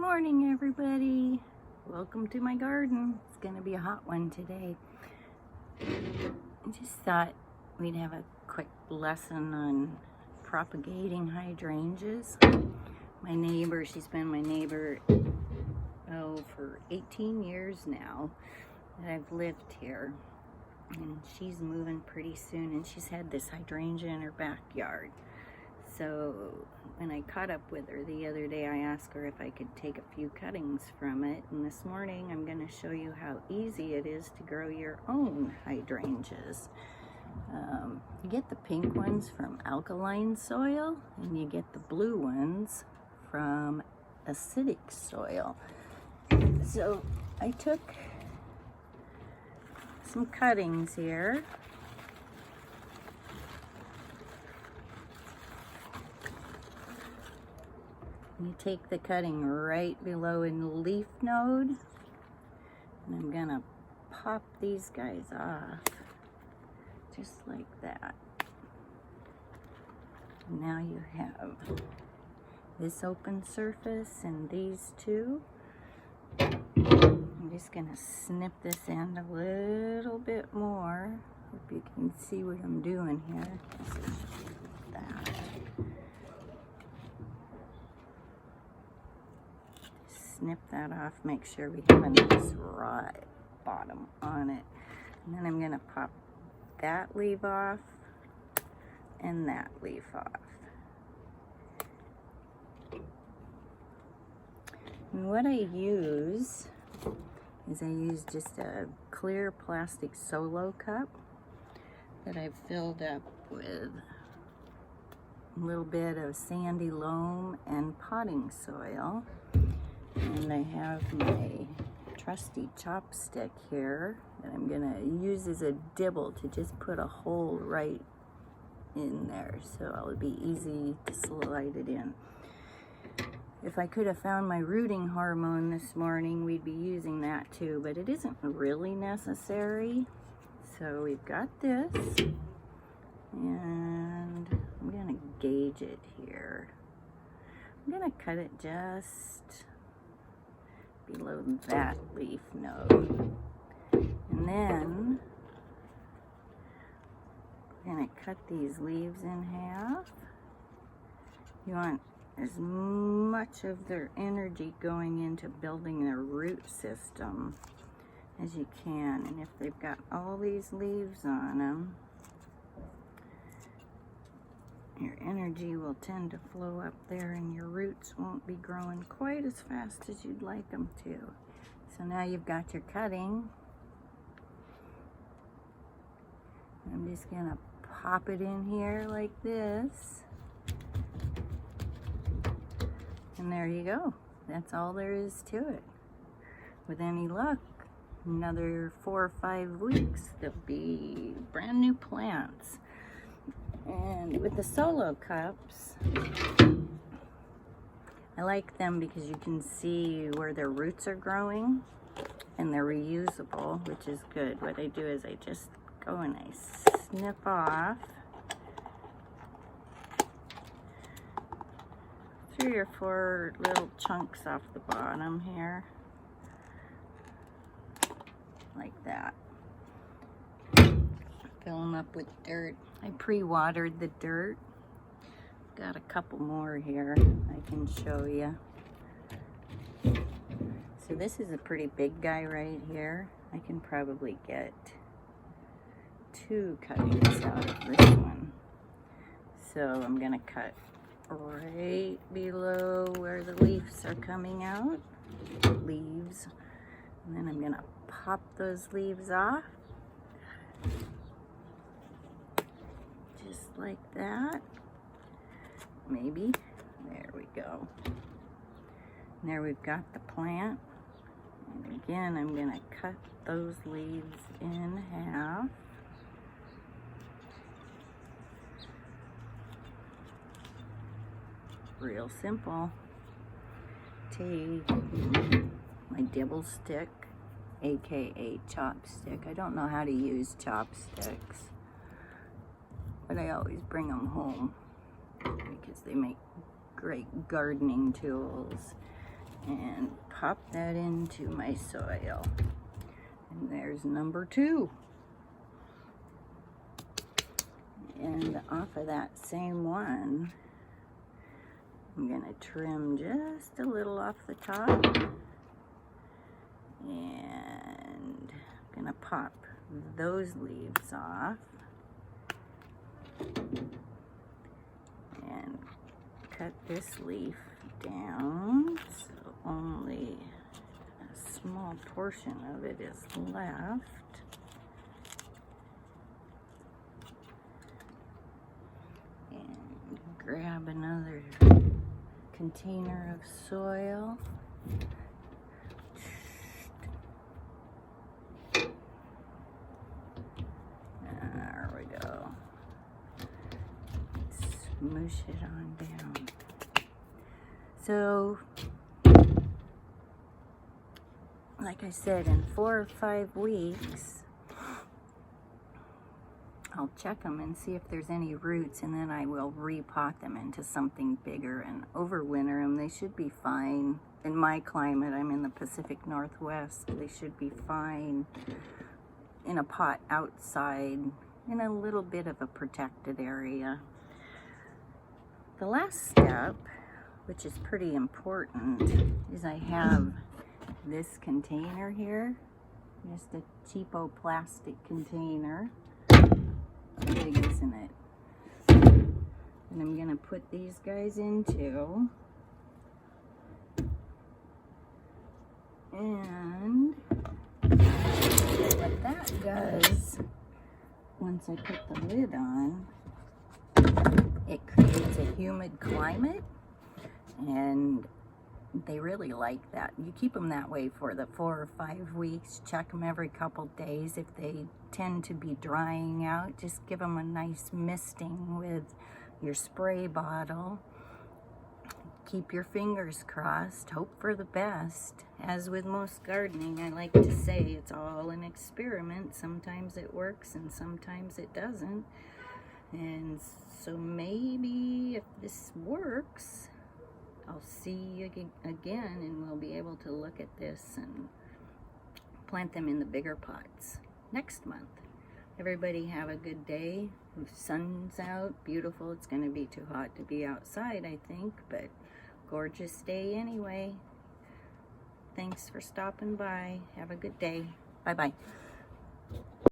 morning, everybody. Welcome to my garden. It's gonna be a hot one today. I just thought we'd have a quick lesson on propagating hydrangeas. My neighbor, she's been my neighbor for 18 years now that I've lived here, and she's moving pretty soon, and she's had this hydrangea in her backyard. So when I caught up with her the other day, I asked her if I could take a few cuttings from it, and this morning I'm going to show you how easy it is to grow your own hydrangeas. You get the pink ones from alkaline soil, and you get the blue ones from acidic soil. So I took some cuttings here. You take the cutting right below in the leaf node, and I'm gonna pop these guys off just like that. Now you have this open surface and these two. I'm just gonna snip this end a little bit more. Hope you can see what I'm doing here. Just like that. Snip that off, make sure we have a nice raw bottom on it. And then I'm gonna pop that leaf off and that leaf off. And what I use is just a clear plastic solo cup that I've filled up with a little bit of sandy loam and potting soil. And I have my trusty chopstick here that I'm gonna use as a dibble to just put a hole right in there, so it'll be easy to slide it in. If I could have found my rooting hormone this morning, we'd be using that too, but it isn't really necessary. So we've got this, and I'm gonna gauge it here. I'm gonna cut it just below that leaf node, and then we're going to cut these leaves in half. You want as much of their energy going into building their root system as you can, and if they've got all these leaves on them, your energy will tend to flow up there and your roots won't be growing quite as fast as you'd like them to. So now you've got your cutting. I'm just gonna pop it in here like this. And there you go. That's all there is to it. With any luck, another 4 or 5 weeks, there'll be brand new plants. And with the solo cups, I like them because you can see where their roots are growing, and they're reusable, which is good. What I do is I just go and I snip off 3 or 4 little chunks off the bottom here, like that. Fill them up with dirt. I pre-watered the dirt. Got a couple more here I can show you. So this is a pretty big guy right here. I can probably get 2 cuttings out of this one. So I'm gonna cut right below where the leaves are coming out. Leaves. And then I'm gonna pop those leaves off. Just like that. Maybe. There we go. And there we've got the plant. And again, I'm going to cut those leaves in half. Real simple. Take my dibble stick, aka chopstick. I don't know how to use chopsticks, but I always bring them home because they make great gardening tools. and pop that into my soil. And there's number 2. And off of that same one, I'm gonna trim just a little off the top, and I'm gonna pop those leaves off and cut this leaf down so only a small portion of it is left. And grab another container of soil. There we go. Smoosh it on down. So, like I said, in 4 or 5 weeks, I'll check them and see if there's any roots, and then I will repot them into something bigger and overwinter them. They should be fine. In my climate, I'm in the Pacific Northwest, they should be fine in a pot outside in a little bit of a protected area. The last step, which is pretty important, is I have this container here, just a cheapo plastic container. Big, isn't it? And I'm gonna put these guys into, and what that does, once I put the lid on, it creates a humid climate, and they really like that. You keep them that way for the 4 or 5 weeks. Check them every couple days. If they tend to be drying out, just give them a nice misting with your spray bottle. Keep your fingers crossed. Hope for the best. As with most gardening, I like to say it's all an experiment. Sometimes it works and sometimes it doesn't. And so maybe if this works, I'll see you again, and we'll be able to look at this and plant them in the bigger pots next month. Everybody have a good day. The sun's out, beautiful. It's going to be too hot to be outside, I think, but gorgeous day anyway. Thanks for stopping by. Have a good day. Bye-bye.